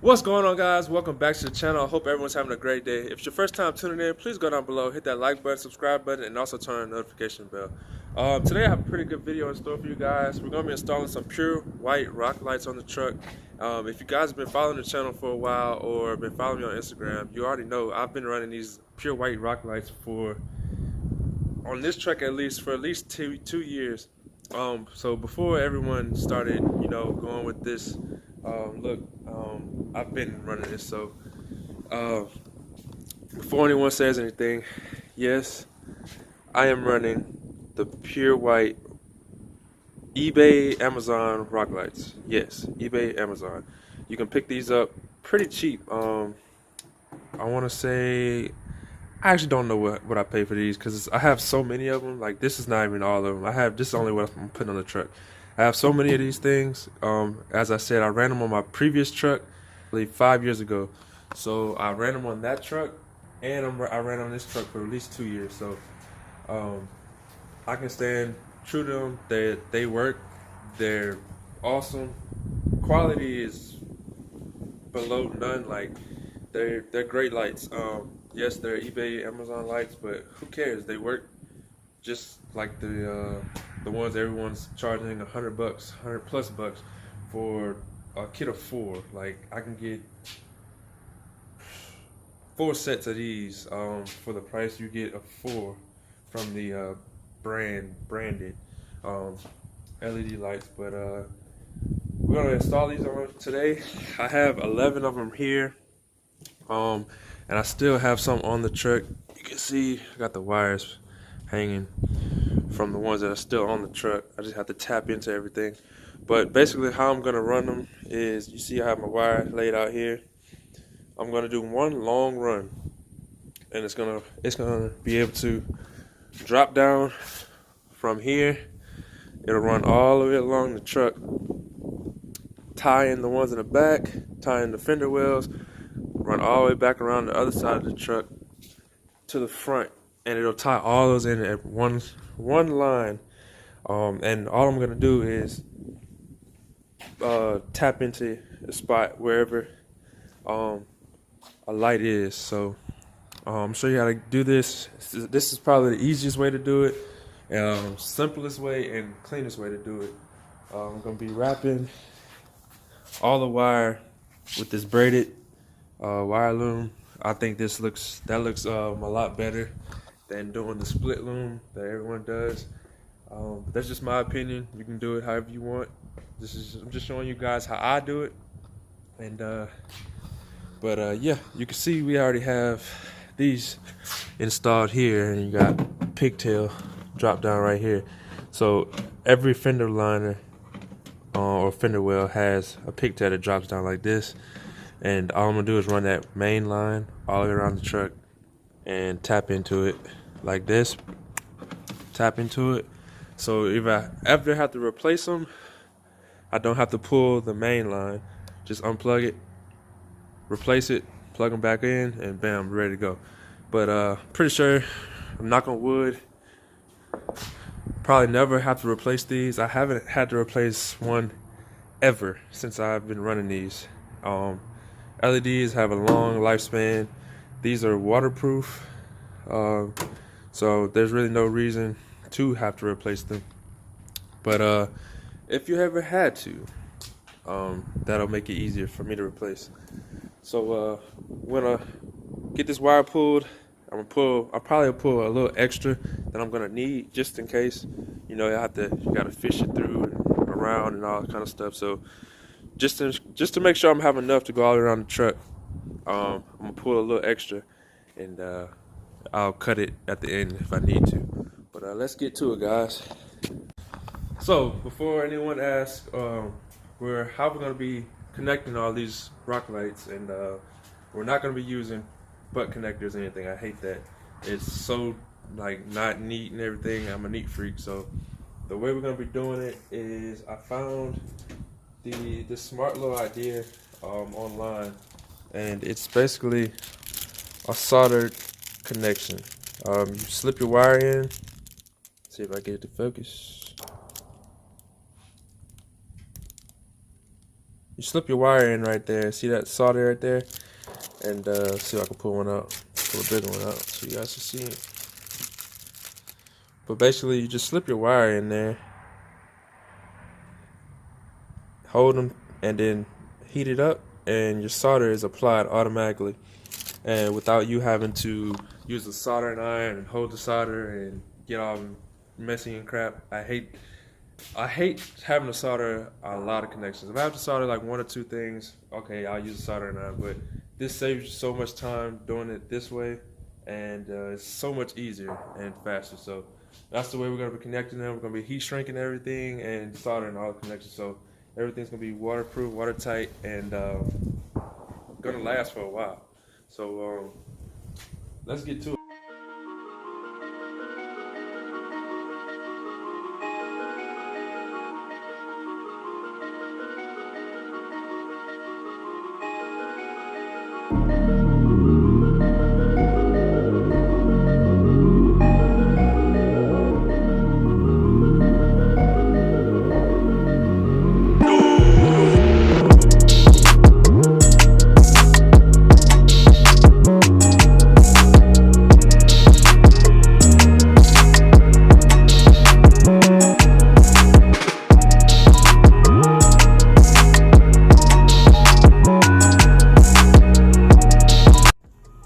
What's going on, guys? Welcome back to the channel. I hope everyone's having a great day. If it's your first time tuning in, please go down below, hit that like button, subscribe button, and also turn on the notification bell. Today I have a pretty good video in store for you guys. We're going to be installing some pure white rock lights on the truck. If you guys have been following the channel for a while or been following me on Instagram, you already know I've been running these pure white rock lights on this truck at least two years. So before everyone started, going with this I've been running this, so before anyone says anything, yes, I am running the pure white eBay, Amazon rock lights. Yes, eBay, Amazon. You can pick these up pretty cheap. I want to say, I actually don't know what I pay for these because I have so many of them. Like, this is not even all of them. This is only what I'm putting on the truck. I have so many of these things. As I said, I ran them on my previous truck, I believe 5 years ago. So I ran them on that truck, and I ran on this truck for at least 2 years. So I can stand true to them. They work. They're awesome. Quality is below none. Like, they're great lights. Yes, they're eBay, Amazon lights, but who cares? They work just like the ones everyone's charging $100, $100+ for a kit of 4. Like, I can get 4 sets of these for the price you get of 4 from the branded LED lights. But we're gonna install these on today. I have 11 of them here, and I still have some on the truck. You can see I got the wires hanging from the ones that are still on the truck. I just have to tap into everything. But basically how I'm gonna run them is, you see I have my wire laid out here. I'm gonna do one long run, and it's gonna be able to drop down from here. It'll run all the way along the truck, tie in the ones in the back, tie in the fender wells, run all the way back around the other side of the truck to the front, and it'll tie all those in at one line. And all I'm gonna do is tap into a spot wherever a light is. So I'm show you how to do this. This is probably the easiest way to do it, simplest way and cleanest way to do it. I'm gonna be wrapping all the wire with this braided wire loom. I think that looks a lot better than doing the split loom that everyone does. But that's just my opinion. You can do it however you want. I'm just showing you guys how I do it. And yeah, you can see we already have these installed here, and you got pigtail drop down right here. So every fender liner or fender well has a pigtail that drops down like this. And all I'm gonna do is run that main line all the way around the truck and tap into it like this. Tap into it. So if I ever have to replace them, I don't have to pull the main line. Just unplug it, replace it, plug them back in, and bam, ready to go. But pretty sure, I'm knock on wood, probably never have to replace these. I haven't had to replace one ever since I've been running these. LEDs have a long lifespan. These are waterproof, so there's really no reason to have to replace them. But if you ever had to, that'll make it easier for me to replace. So when I get this wire pulled, I'll probably pull a little extra that I'm gonna need just in case. You gotta fish it through and around and all that kind of stuff. So just to make sure I'm having enough to go all around the truck, I'm gonna pull a little extra, and I'll cut it at the end if I need to. But let's get to it, guys. So before anyone asks, how we're gonna be connecting all these rock lights, and we're not gonna be using butt connectors or anything. I hate that. It's so not neat and everything. I'm a neat freak, so the way we're gonna be doing it is, I found this smart little idea online, and it's basically a soldered connection. You slip your wire in. See if I get it to focus. you slip your wire in right there. See that solder right there? And see if I can pull one out. Pull a bigger one out so you guys can see it. But basically, you just slip your wire in there, hold them, and then heat it up, and your solder is applied automatically, and without you having to use a soldering iron and hold the solder and get all messy and crap. I hate having to solder a lot of connections. If I have to solder like 1 or 2 things, okay, I'll use a soldering iron, but this saves you so much time doing it this way, and it's so much easier and faster. So that's the way we're going to be connecting them. We're going to be heat shrinking everything and soldering all the connections. So everything's going to be waterproof, watertight, and going to last for a while. So let's get to it.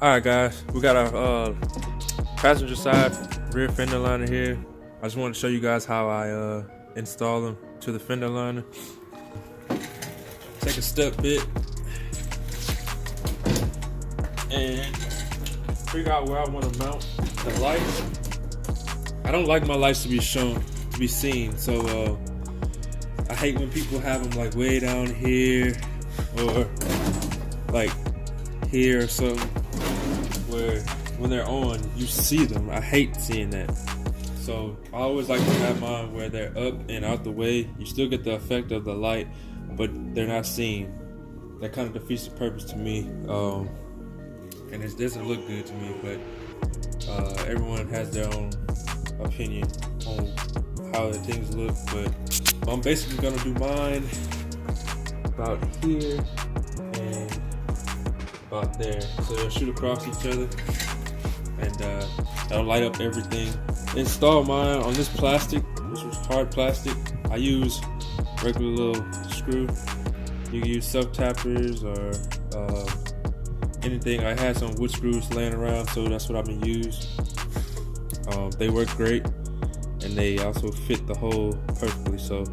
Alright guys, we got our passenger side rear fender liner here. I just want to show you guys how I install them to the fender liner. Take a step bit and figure out where I want to mount the lights. I don't like my lights to be shown, to be seen, so I hate when people have them like way down here or like here or something, where when they're on you see them. I hate seeing that. So I always like to have mine where they're up and out the way. You still get the effect of the light, but they're not seen. That kind of defeats the purpose to me, and it doesn't look good to me. But everyone has their own opinion on how the things look. But I'm basically gonna do mine about here and about there, so they'll shoot across each other, and that'll light up everything. Install mine on this plastic. This was hard plastic. I use regular little screw. You can use self tappers or anything. I had some wood screws laying around, so that's what I've been using. They work great, and they also fit the hole perfectly. So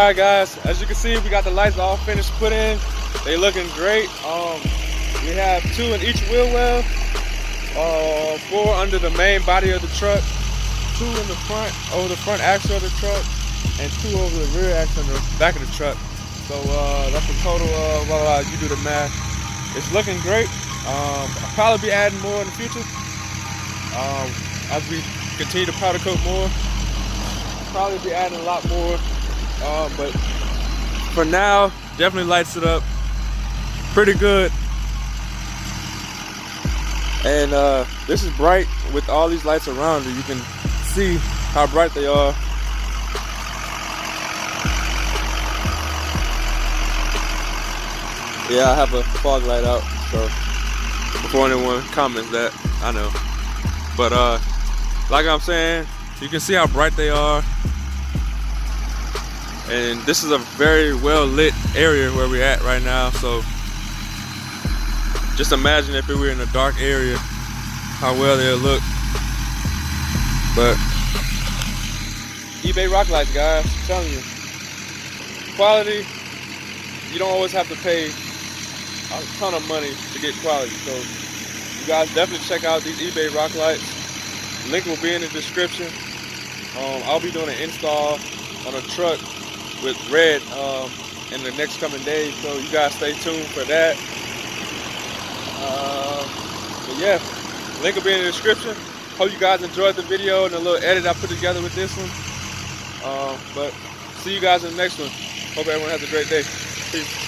Alright guys, as you can see, we got the lights all finished put in. They looking great. We have 2 in each wheel well, 4 under the main body of the truck, 2 in the front, over the front axle of the truck, and 2 over the rear axle in the back of the truck. So that's a total of, you do the math. It's looking great. I'll probably be adding more in the future. As we continue to powder coat more, I'll probably be adding a lot more. But for now, definitely lights it up pretty good. And this is bright with all these lights around it. You can see how bright they are. Yeah, I have a fog light out, so before anyone comments that, I know. But like I'm saying, you can see how bright they are. And this is a very well lit area where we're at right now, so just imagine if we were in a dark area, how well they'll look. But eBay rock lights, guys, I'm telling you. Quality, you don't always have to pay a ton of money to get quality. So you guys definitely check out these eBay rock lights. Link will be in the description. I'll be doing an install on a truck with red in the next coming days, so you guys stay tuned for that. But yeah, link will be in the description. Hope you guys enjoyed the video and the little edit I put together with this one. But see you guys in the next one. Hope everyone has a great day. Peace.